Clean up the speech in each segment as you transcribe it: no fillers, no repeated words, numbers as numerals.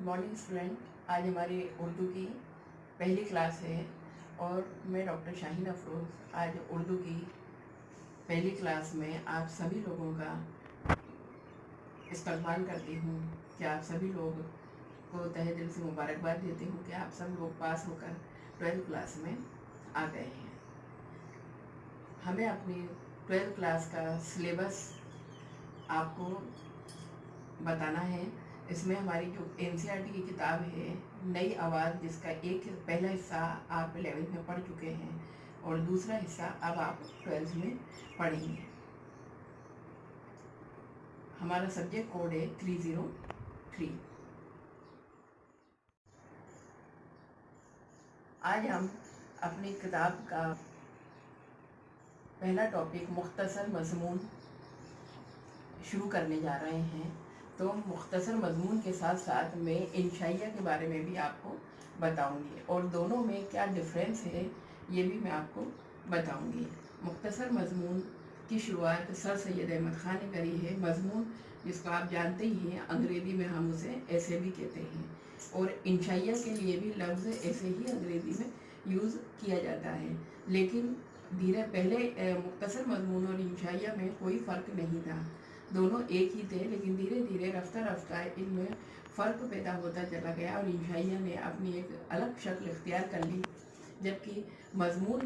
Good morning student. आज हमारी उर्दू की पहली क्लास है और मैं डॉक्टर शाहीन अफरोज़ आज उर्दू की पहली क्लास में आप सभी लोगों का इस्तकबाल करती हूँ कि आप सभी लोग को तहे दिल से मुबारकबाद देती हूँ कि आप सब लोग पास होकर 12th क्लास में आ गए हैं। हमें अपनी 12th क्लास का सिलेबस आपको बताना है। इसमें हमारी जो NCERT की किताब है नई आवाज़, जिसका एक पहला हिस्सा आप 11th में पढ़ चुके हैं और दूसरा हिस्सा अब आप 12th में पढ़ेंगे। हमारा सब्जेक्ट कोड है 303। आज हम अपनी किताब का पहला टॉपिक मुख्तसर मज़मून शुरू करने जा रहे हैं। तो मुख्तसर मज़मून के साथ साथ मैं इंशाइया के बारे में भी आपको बताऊंगी और दोनों में क्या डिफरेंस है ये भी मैं आपको बताऊंगी। मुख्तसर मज़मून की शुरुआत सर सैयद अहमद ख़ान ने करी है। मज़मून जिसको आप जानते ही हैं, अंग्रेज़ी में हम उसे ऐसे भी कहते हैं और इंशाइया के लिए भी लफ्ज़ ऐसे ही अंग्रेज़ी में यूज़ किया जाता है। लेकिन धीरे पहले मुख्तसर मज़मून और इंशाइया में कोई फ़र्क नहीं था, दोनों एक ही थे, लेकिन धीरे धीरे रफ्ता रफ्ता इनमें फ़र्क पैदा होता चला गया और इंशाइया ने अपनी एक अलग शक्ल इख्तियार कर ली, जबकि मज़मून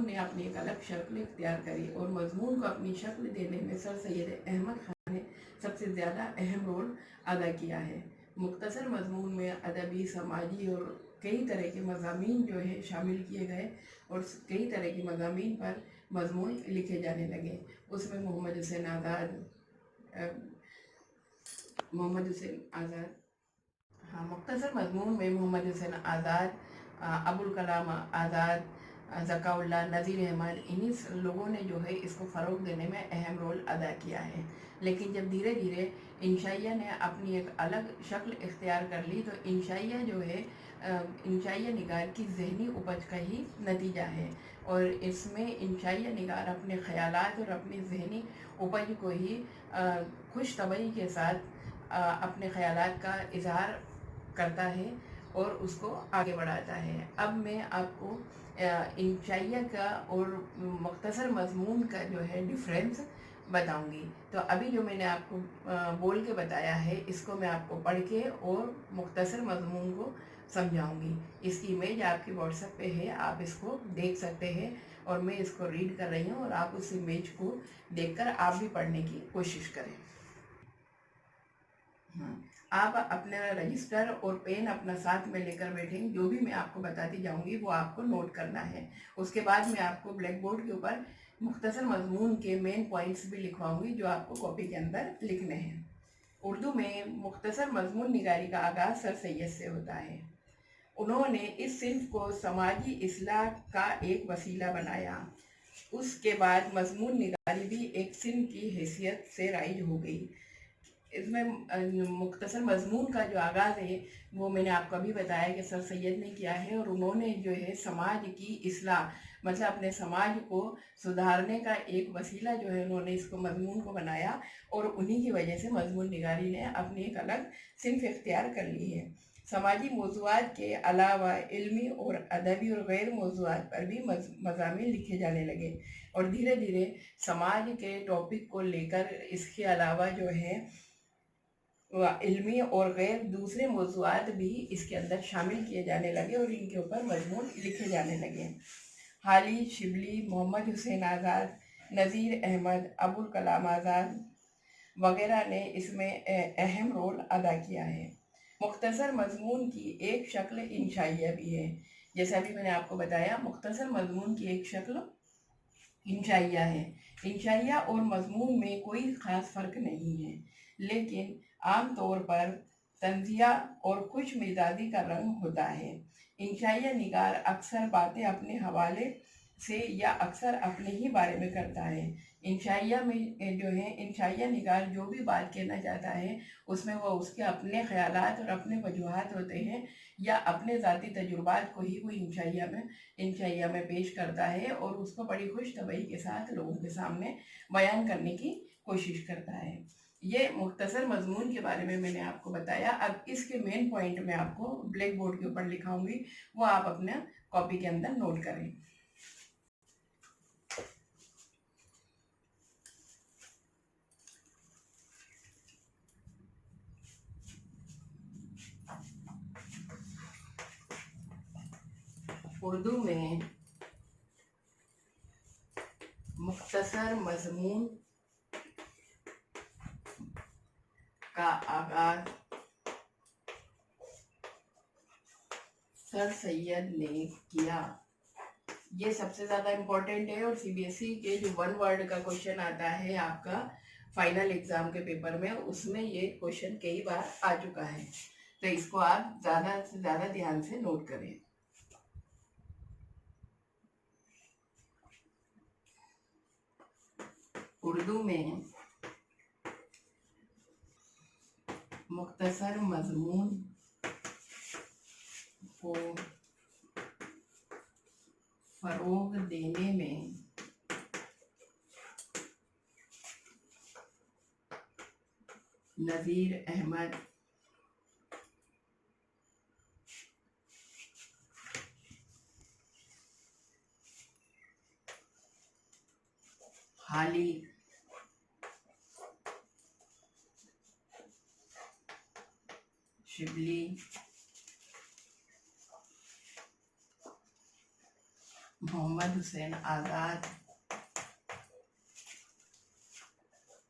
ने अपनी एक अलग शक्ल इख्तियार करी। और मज़मून को अपनी शक्ल देने में सर सैयद अहमद ख़ान ने सबसे ज़्यादा अहम रोल अदा किया है। मुख्तसर मज़मून में अदबी, समाजी और कई तरह के मज़ामीन जो है शामिल किए गए और कई तरह के मज़ामीन पर मज़मून लिखे जाने लगे। उसमें मोहम्मद हुसैन आज़ाद, हाँ, मुख्तसर मज़मून में मोहम्मद हुसैन आज़ाद, अबुल कलाम आज़ाद, ज़काउल्लाह, नज़ीर अहमद, इन्हीं लोगों ने जो है इसको फ़रोग़ देने में अहम रोल अदा किया है। लेकिन जब धीरे धीरे इंशाइया ने अपनी एक अलग शक्ल इख्तियार कर ली, तो इंशाइया जो है इंशाइया निगार की ज़हनी उपज का ही नतीजा है और इसमें इंशाइया निगार अपने ख़यालात और अपनी ज़हनी उपज को ही खुश तबई के साथ अपने ख़यालात का इज़हार करता है और उसको आगे बढ़ाता है। अब मैं आपको इंशाइया का और मुख्तसर मज़मून का जो है डिफरेंस बताऊंगी। तो अभी जो मैंने आपको बोल के बताया है, इसको मैं आपको पढ़ के और मुख्तसर मज़मून को समझाऊंगी। इसकी इमेज आपके व्हाट्सएप पे है, आप इसको देख सकते हैं और मैं इसको रीड कर रही हूँ और आप उस इमेज को देखकर आप भी पढ़ने की कोशिश करें। आप अपना रजिस्टर और पेन अपना साथ में लेकर बैठेंगे। जो भी मैं आपको बताती जाऊंगी वो आपको नोट करना है। उसके बाद मैं आपको ब्लैक बोर्ड के ऊपर मुख्तसर मज़मून के मेन पॉइंट्स भी लिखवाऊंगी जो आपको कॉपी के अंदर लिखने हैं। उर्दू में मुख्तसर मज़मून निगारी का आगाज़ सर सैयद से होता है। उन्होंने इस सिन्फ को समाजी इस्लाह का एक वसीला बनाया। उसके बाद मज़मून निगारी भी एक सिन्फ की हैसियत से राइज हो गई। इसमें मुख्तसर मज़मून का जो आगाज़ है वो मैंने आपको अभी बताया कि सर सैयद ने किया है और उन्होंने जो है समाज की इस्लाह, मतलब अपने समाज को सुधारने का एक वसीला जो है उन्होंने इसको मज़मून को बनाया और उन्हीं की वजह से मज़मून निगारी ने अपनी एक अलग सिन्फ इख्तियार कर ली है। समाजी मौज़ूआत के अलावा इल्मी और अदबी और गैर मौज़ूआत पर भी मज़ामीन लिखे जाने लगे और धीरे धीरे समाज के टॉपिक को लेकर इसके अलावा जो है इल्मी और गैर दूसरे मौज़ूआत भी इसके अंदर शामिल किए जाने लगे और इनके ऊपर मज़मून लिखे जाने लगे। हाली शिबली, मोहम्मद हुसैन आज़ाद, नज़ीर अहमद, अबुल कलाम आज़ाद वगैरह ने इसमें अहम रोल अदा किया है। मुख्तसर मज़मून की एक शक्ल इंशाइया भी है। जैसा अभी मैंने आपको बताया, मुख्तसर मज़मून की एक शक्ल इंशाइया है। इंशाइया और मज़मून में कोई ख़ास फ़र्क नहीं है, लेकिन आम तौर पर तंज़िया और खुश मिजाजी का रंग होता है। इंशाइया निगार अक्सर बातें अपने हवाले से या अक्सर अपने ही बारे में करता है। इंशाइया में जो है इंशाइया निगार जो भी बात कहना चाहता है उसमें वो उसके अपने ख़यालात और अपने वजूहात होते हैं या अपने ज़ाती तजुर्बात को ही वो इंशाइया में पेश करता है और उसको बड़ी खुश तबई के साथ लोगों के सामने बयान करने की कोशिश करता है। ये मुख्तसर मजमून के बारे में मैंने आपको बताया। अब इसके मेन पॉइंट मैं आपको ब्लैक बोर्ड के ऊपर लिखाऊंगी, वो आप अपने कॉपी के अंदर नोट करें। उर्दू में मुख्तसर मजमून का आगाज सर सैयद ने किया। ये सबसे ज़्यादा इम्पोर्टेंट है और सीबीएसई के जो वन वर्ड का क्वेश्चन आता है आपका फाइनल एग्जाम के पेपर में, उसमें ये क्वेश्चन कई बार आ चुका है, तो इसको आप ज़्यादा से ज़्यादा ध्यान से नोट करें। उर्दू में मुख्तसर मजमून को फरोग देने में नज़ीर अहमद हाली शिबली मोहम्मद हुसैन आज़ाद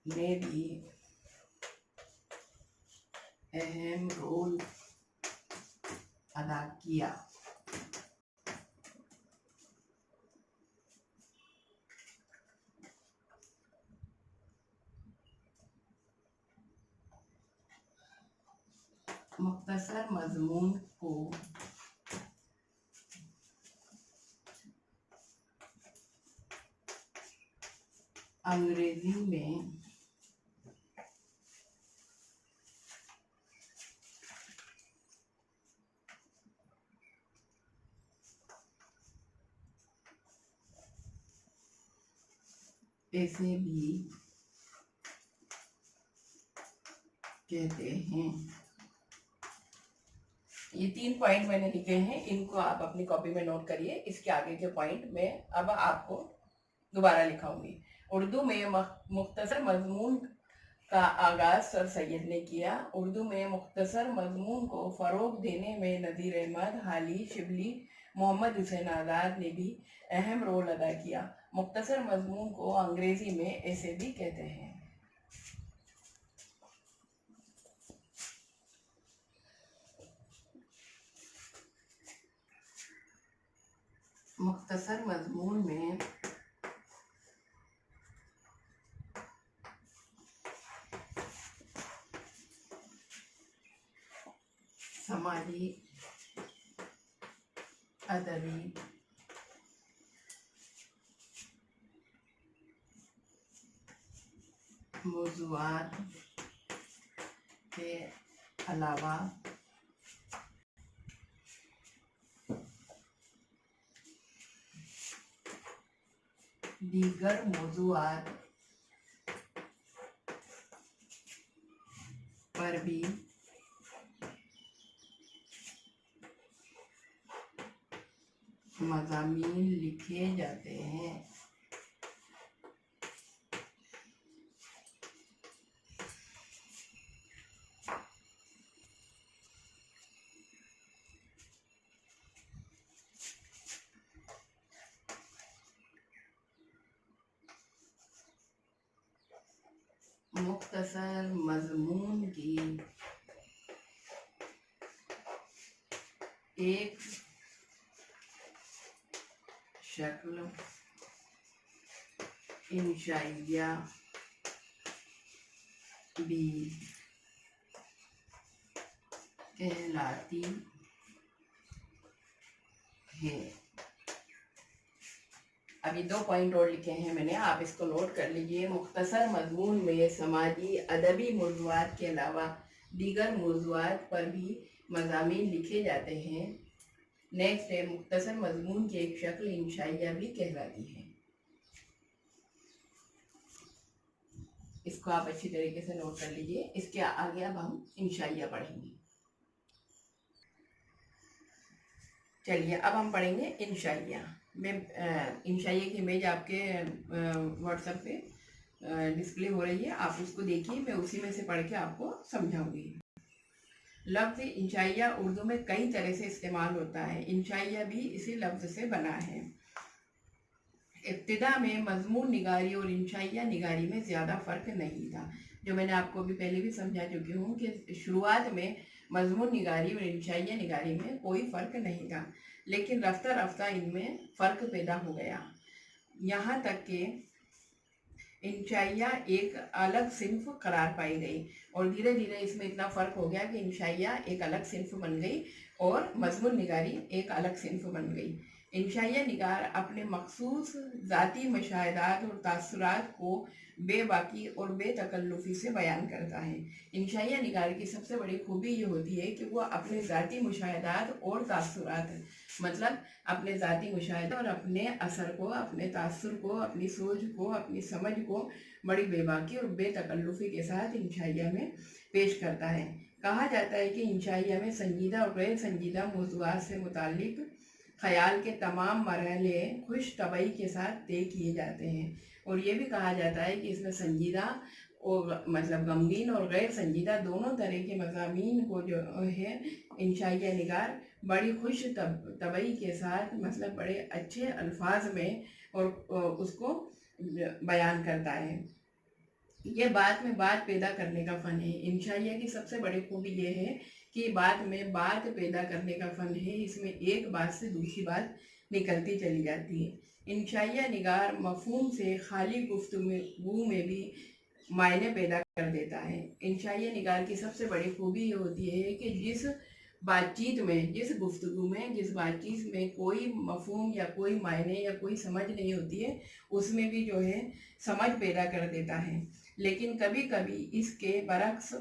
ने भी अहम रोल अदा किया। मुख्तसर मजमून को अंग्रेजी में ऐसे भी कहते हैं। ये 3 पॉइंट मैंने लिखे हैं, इनको आप अपनी कॉपी में नोट करिए। इसके आगे के पॉइंट मैं अब आपको दोबारा लिखाऊंगी। उर्दू में मुख्तसर मजमून का आगाज़ सर सैयद ने किया। उर्दू में मुख्तसर मजमून को फ़रोग देने में नज़ीर अहमद हाली शिबली मोहम्मद हुसैन आज़ाद ने भी अहम रोल अदा किया। मुख्तसर मजमून को अंग्रेज़ी में ऐसे भी कहते हैं। मुख्तसर मजमून में समाजी अदबी मौज़ूआत के अलावा दीगर मौज़ूआत पर भी मज़ामीन लिखे जाते हैं। मुख्तसर मजमून की एक शक्ल इंशाइया भी कहलाती है। अभी 2 पॉइंट और लिखे हैं मैंने, आप इसको नोट कर लीजिए। मुख्तसर मजमून में समाजी अदबी मौज़ूआत के अलावा दीगर मौज़ूआत पर भी मज़ामीन लिखे जाते हैं। नेक्स्ट है, मुख्तसर मजमून की एक शक्ल इंशाइया भी कहलाती है। इसको आप अच्छी तरीके से नोट कर लीजिए। इसके आगे अब हम इंशाइया पढ़ेंगे। चलिए अब हम पढ़ेंगे इंशाइया। मैं इंशाइया की इमेज आपके व्हाट्सएप पे डिस्प्ले हो रही है, आप उसको देखिए, मैं उसी में से पढ़ के आपको समझाऊंगी। लफ्ज़ इंशाइया उर्दू में कई तरह से इस्तेमाल होता है। इंशाइया भी इसी लफ्ज़ से बना है। इब्तिदा में मजमून निगारी और इंशाइया निगारी में ज़्यादा फ़र्क नहीं था। जो मैंने आपको भी पहले भी समझा चुकी हूँ कि शुरुआत में मजमून निगारी और इंशाइया निगारी में कोई फ़र्क नहीं था, लेकिन रफ्ता रफ्ता इनमें फ़र्क पैदा हो गया, यहाँ तक कि इंशाइया एक अलग सिंफ करार पाई गई और धीरे धीरे इसमें इतना फ़र्क हो गया कि इंशाइया एक अलग सिंफ बन गई और मजमून निगारी एक अलग सिंफ बन गई। इंशाइया निगार अपने मखसूस ज़ाती मशाहिदात और तासुरात को बेबाकी और बेतकल्लुफ़ी से बयान करता है। इंशाइया निगार की सबसे बड़ी खूबी ये होती है कि वो अपने ज़ाती मुशाहिदात और तासुरात, मतलब अपने ज़ाती मुशाहिदा और अपने असर को, अपने तासुर को, अपनी सोच को, अपनी समझ को बड़ी बेबाकी और बेतकल्लुफ़ी के साथ इंशाइया में पेश करता है। कहा जाता है कि इंशाइया में संजीदा और गैर संजीदा मौज़ूआत से मुताल्लिक़ ख़याल के तमाम मरहले खुश तबई के साथ तय किए जाते हैं, और ये भी कहा जाता है कि इसमें संजीदा और मतलब गमगीन और गैर संजीदा दोनों तरह के मज़ामीन को जो है इंशाइया निगार बड़ी खुश तबई के साथ, मतलब बड़े अच्छे अल्फाज में और उसको बयान करता है। ये बात में बात पैदा करने का फ़न है। इंशाइया की सबसे बड़ी खूबी ये है कि बात में बात पैदा करने का फ़न है। इसमें एक बात से दूसरी बात निकलती चली जाती है। इंशाइया निगार मफ़हूम से खाली गुफ्तगू में भी मायने पैदा कर देता है। इंशाइया निगार की सबसे बड़ी खूबी ये होती है कि जिस बातचीत में, जिस गुफ्तगू में, जिस बातचीत में कोई मफ़हूम या कोई मायने या कोई समझ नहीं होती है, उसमें भी जो है समझ पैदा कर देता है। लेकिन कभी कभी इसके बरक्स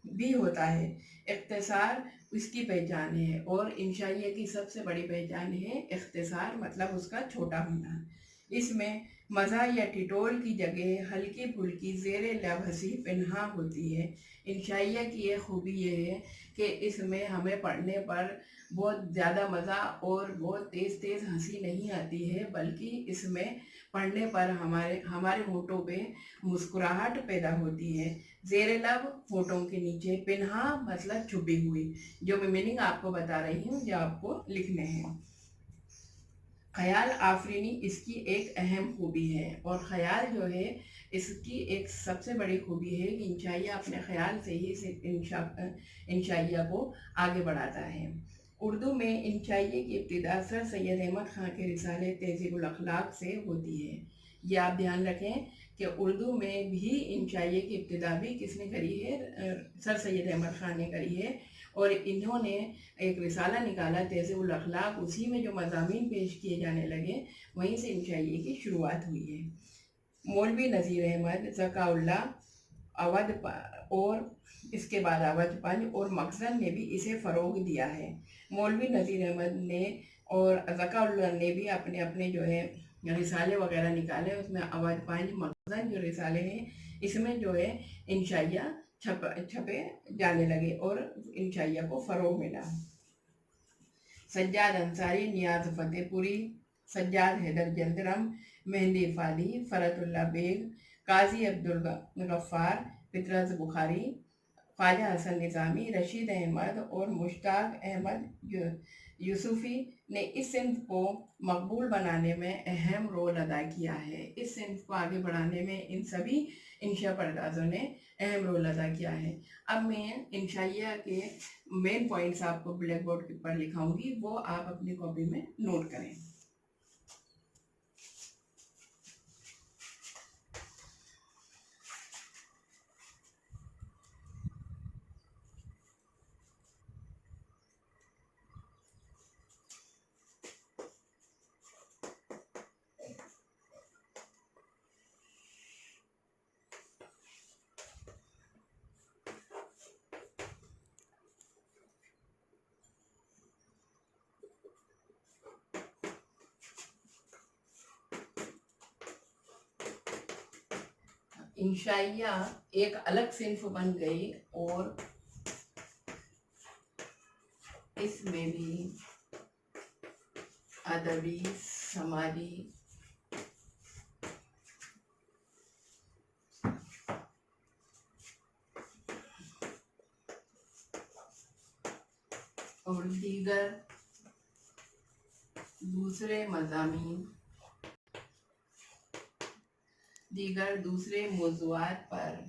भी होता है। इख्तिसार इसकी पहचान है और इंशाइया की सबसे बड़ी पहचान है इख्तिसार, मतलब उसका छोटा होना। इसमें मज़ा या टिटोल की जगह हल्की फुल्की ज़ेरे लब हंसी पिन्हा होती है। इंशाइया की एक खूबी ये है कि इसमें हमें पढ़ने पर बहुत ज़्यादा मज़ा और बहुत तेज़ तेज़ हंसी नहीं आती है, बल्कि इसमें पढ़ने पर हमारे होठों पे मुस्कुराहट पैदा होती है। ज़ेरे लब होठों के नीचे, पिन्हा मतलब छुपी हुई, जो मैं मीनिंग आपको बता रही हूँ, जो आपको लिखने हैं। ख़याल आफरीनी इसकी एक अहम खूबी है, और ख़याल जो है इसकी एक सबसे बड़ी खूबी है कि इंशाइया अपने ख़याल से ही इंशाइया को आगे बढ़ाता है। उर्दू में इंशाइया की इब्तिदा सर सैयद अहमद ख़ान के रिसाले तहज़ीबुल अखलाक से होती है। ये आप ध्यान रखें कि उर्दू में भी इंशाइया की इब्तिदा भी किसने करी है, सर सैयद अहमद ख़ान ने करी है, और इन्होंने एक रिसाला निकाला तहज़ीबुल अखलाक, उसी में जो मज़ामीन पेश किए जाने लगे वहीं से इंशाइया की शुरुआत हुई है। मौलवी नज़ीर अहमद, ज़काउल्लाह, और इसके बाद अवध पंज और मखज़न ने भी इसे फ़रोग़ दिया है। मौलवी नज़ीर अहमद ने और ज़काउल्लाह ने भी अपने अपने जो है रिसाले वगैरह निकाले, उसमें अवध पंज, मखज़न जो रिसाले हैं इसमें जो है इंशाइया छपे जाने लगे और इंशाइया को फ़रोग़ मिला। सज्जाद अंसारी, नियाज़ फ़तेहपुरी, सज्जाद हैदर जंदरम, मेहंदी फ़ादी, फ़रतुल्लाह बेग, काजी अब्दुल गफ़्फ़ार, फितरत बुखारी, ख्वाजा हसन निज़ामी, रशीद अहमद और मुश्ताक अहमद यूसुफ़ी ने इस सिंफ को मकबूल बनाने में अहम रोल अदा किया है। इस सिंफ को आगे बढ़ाने में इन सभी इंशा परदाज़ों ने अहम रोल अदा किया है। अब मैं इंशाइया के मेन पॉइंट्स आपको ब्लैक बोर्ड पर लिखाऊंगी, वो आप अपनी कॉपी में नोट करें। इंशाइया एक अलग सिंफ बन गई और इसमें भी अदबी समाजी और दीगर दूसरे मौज़ूआत पर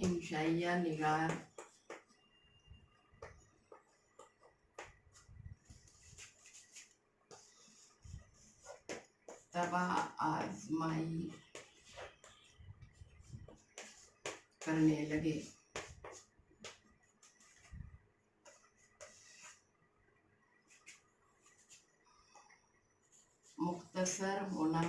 इंशाइया निगार तबा आजमाई करने लगे। मुख्तसर होना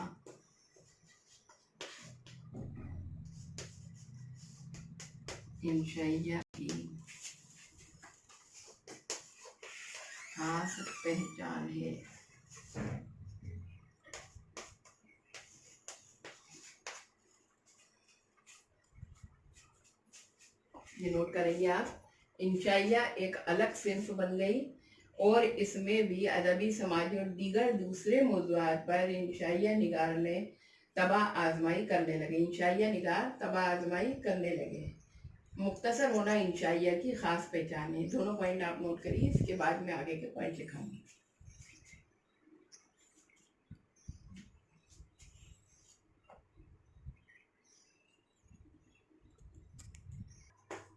इंशाइया की खास पहचान है। ये नोट करेंगे आप। इंशाइया एक अलग सिंफ बन गई और इसमें भी अदबी समाजी और दीगर दूसरे मौज़ूआत पर इंशाइया निगार ने तबा आजमाई करने लगे। इंशाइया निगार तबा आजमाई करने लगे। मुख्तसर होना इंशाइया की खास पहचान है। दोनों पॉइंट आप नोट करिए, इसके बाद में आगे के पॉइंट लिखाऊंगी।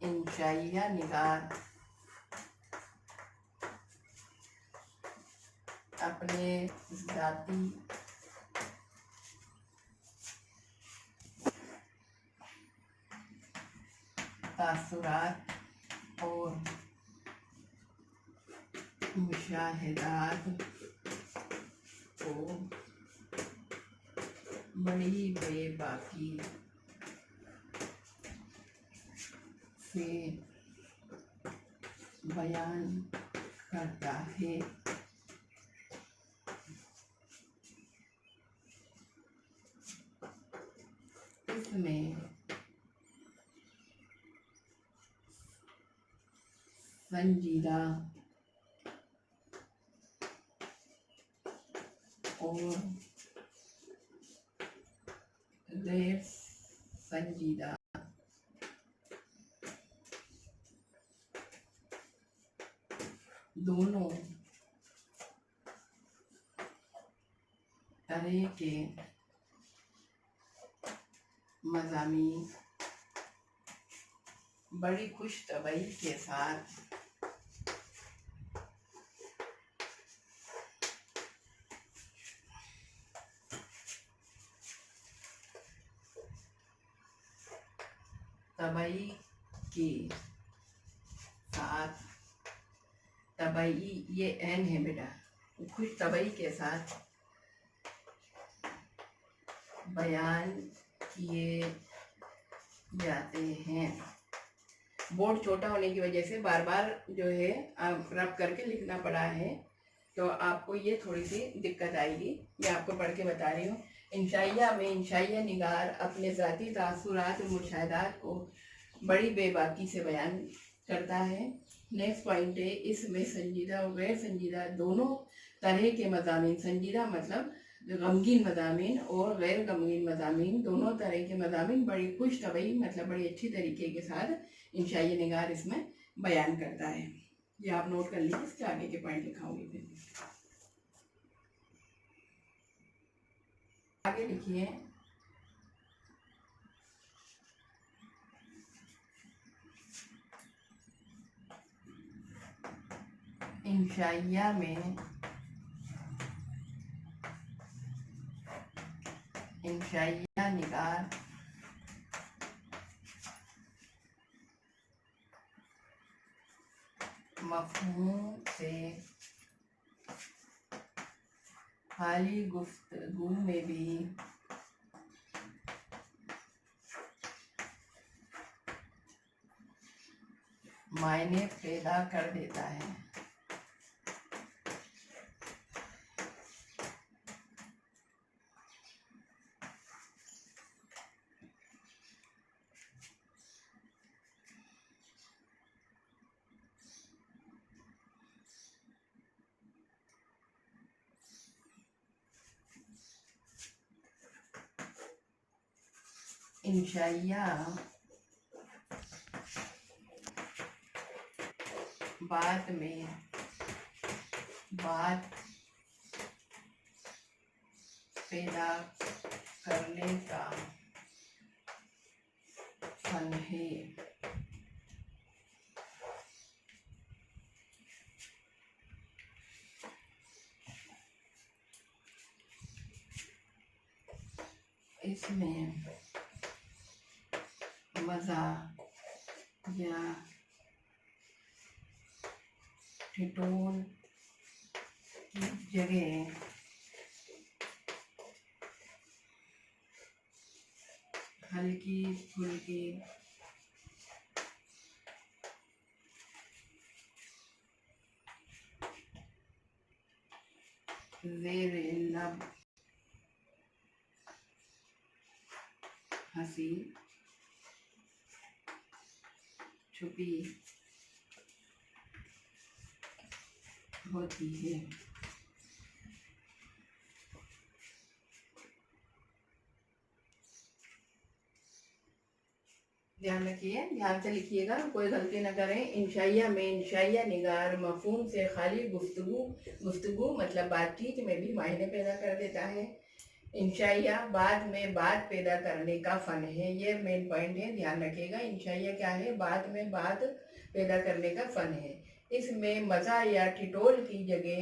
इंशाइया निगार अपने ज़ाती तासुरात और मुशाहिदात को बड़ी बेबाकी से बयान करता है। इसमें संजीदा और गैर संजीदा दोनों तरह के मज़ामीन बड़ी खुश तबई के साथ तबई के साथ तबई ये एन है बेटा, खुश तबई के साथ बयान किए जाते हैं। बोर्ड छोटा होने की वजह से बार बार जो है आप रब करके लिखना पड़ा है, तो आपको ये थोड़ी सी दिक्कत आएगी। मैं आपको पढ़ के बता रही हूँ। इंशाइया में इंशाइया निगार अपने ज़ाती तासुरात और मुशाहिदात को बड़ी बेबाकी से बयान करता है। नेक्स्ट पॉइंट है, इसमें संजीदा और गैर संजीदा दोनों तरह के मज़ामीन, संजीदा मतलब गमगीन मज़ामीन और गैर गमगीन मज़ामीन, दोनों तरह के मज़ामीन बड़ी खुश तबई मतलब बड़ी अच्छी तरीके के साथ इंशाइया निगार इसमें बयान करता है। ये आप नोट कर लीजिए, इसके आगे के पॉइंट लिखाऊंगी फिर। आगे लिखिए, इंशाइया में इंशाइया निगार मफ़हूम से खाली गुफ्तगू में भी معنی پیدا کر دیتا ہے۔ انشائیہ بعد میں بات پیدا کرنے کا فن ہے۔ اس میں مزہ یا ٹھٹول کی جگہ ہلکی پھلکی زیر لب ہنسی چھپی ہوتی ہے۔ دھیان رکھیے، دھیان سے لکھیے گا، کوئی غلطی نہ کریں۔ انشائیہ میں انشائیہ نگار مفہوم سے خالی گفتگو مطلب بات چیت میں بھی معنی پیدا کر دیتا ہے۔ انشائیہ بعد میں بات پیدا کرنے کا فن ہے، یہ مین پوائنٹ ہے، دھیان رکھیے گا۔ انشائیہ کیا ہے؟ بعد میں بات پیدا کرنے کا فن ہے۔ اس میں مزہ یا ٹھٹول کی جگہ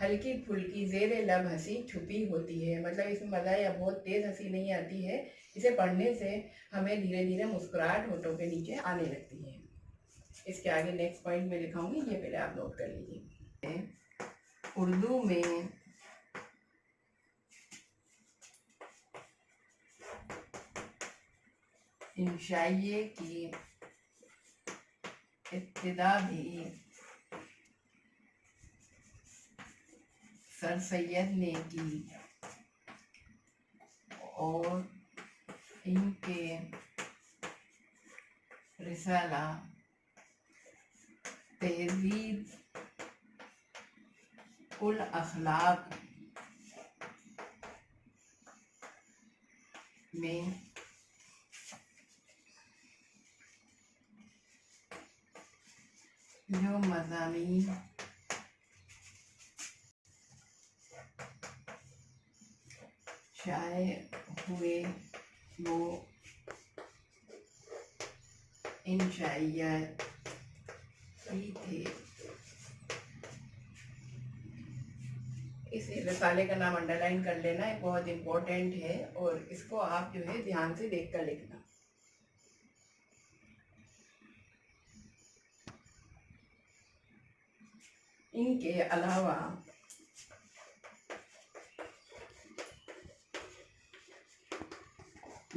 ہلکی پھلکی زیر لب ہنسی چھپی ہوتی ہے، مطلب اس میں مزہ یا بہت تیز ہنسی نہیں آتی ہے، اسے پڑھنے سے ہمیں دھیرے دھیرے مسکراہٹ ہونٹوں کے نیچے آنے لگتی ہے۔ اس کے آگے نیکسٹ پوائنٹ میں لکھاؤں گی، یہ پہلے آپ نوٹ کر لیجیے۔ اردو میں انشائیے کی ابتدا بھی سر سید نے کی اور ان کے رسالہ تہذیب الاخلاق میں جو مضامین شائع ہوئے وہ انشائیہ ہی تھے۔ اس رسالے کا نام انڈر لائن کر لینا، یہ بہت امپورٹنٹ ہے، اور اس کو آپ جو ہے دھیان سے دیکھ کر لکھنا۔ ان کے علاوہ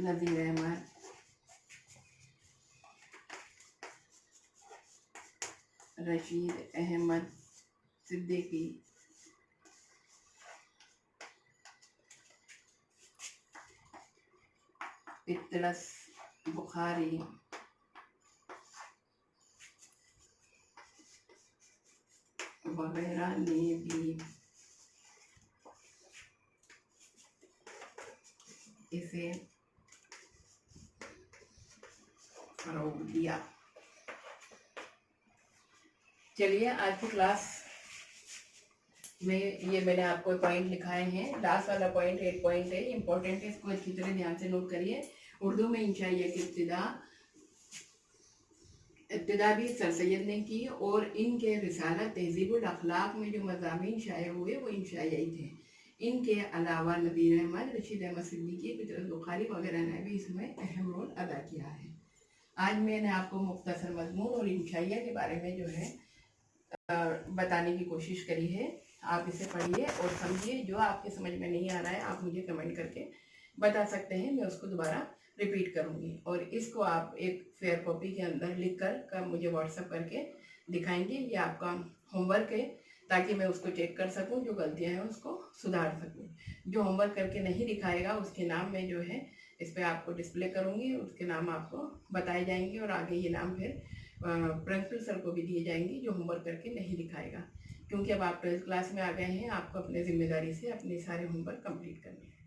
نذیر احمد، رشید احمد صدیقی، پطرس بخاری، وغیرہ نے بھی اسے فروغ دیا۔ چلیے آج کی کلاس میں یہ میں نے آپ کو پوائنٹ لکھائے ہیں، لاسٹ والا پوائنٹ 8 پوائنٹ ہے، امپورٹنٹ ہے، اس کو اچھی طرح دھیان سے نوٹ کریے۔ اردو میں انشائیہ کی ابتدا بھی سر سید نے کی اور ان کے رسالہ تہذیب الاخلاق میں جو مضامین شائع ہوئے وہ انشائیہ ہی تھے۔ ان کے علاوہ نذیر احمد، رشید احمد صدیقی، پطرس بخاری وغیرہ نے بھی اس میں اہم رول ادا کیا ہے۔ آج میں نے آپ کو مختصر مضمون اور انشائیہ کے بارے میں جو ہے بتانے کی کوشش کری ہے۔ آپ اسے پڑھیے اور سمجھیے، جو آپ کے سمجھ میں نہیں آ رہا ہے آپ مجھے کمنٹ کر کے بتا سکتے ہیں، میں اس کو دوبارہ रिपीट करूँगी। और इसको आप एक फेयर कॉपी के अंदर लिख कर मुझे व्हाट्सएप करके दिखाएंगे। ये आपका होमवर्क है, ताकि मैं उसको चेक कर सकूं, जो गलतियां हैं उसको सुधार सकूं। जो होमवर्क करके नहीं दिखाएगा उसके नाम में जो है इस पर आपको डिस्प्ले करूंगी, उसके नाम आपको बताए जाएंगे और आगे ये नाम फिर प्रिंसिपल सर को भी दिए जाएंगे जो होमवर्क करके नहीं दिखाएगा। क्योंकि अब आप 12th क्लास में आ गए हैं, आपको अपने जिम्मेदारी से अपने सारे होमवर्क कंप्लीट करने हैं।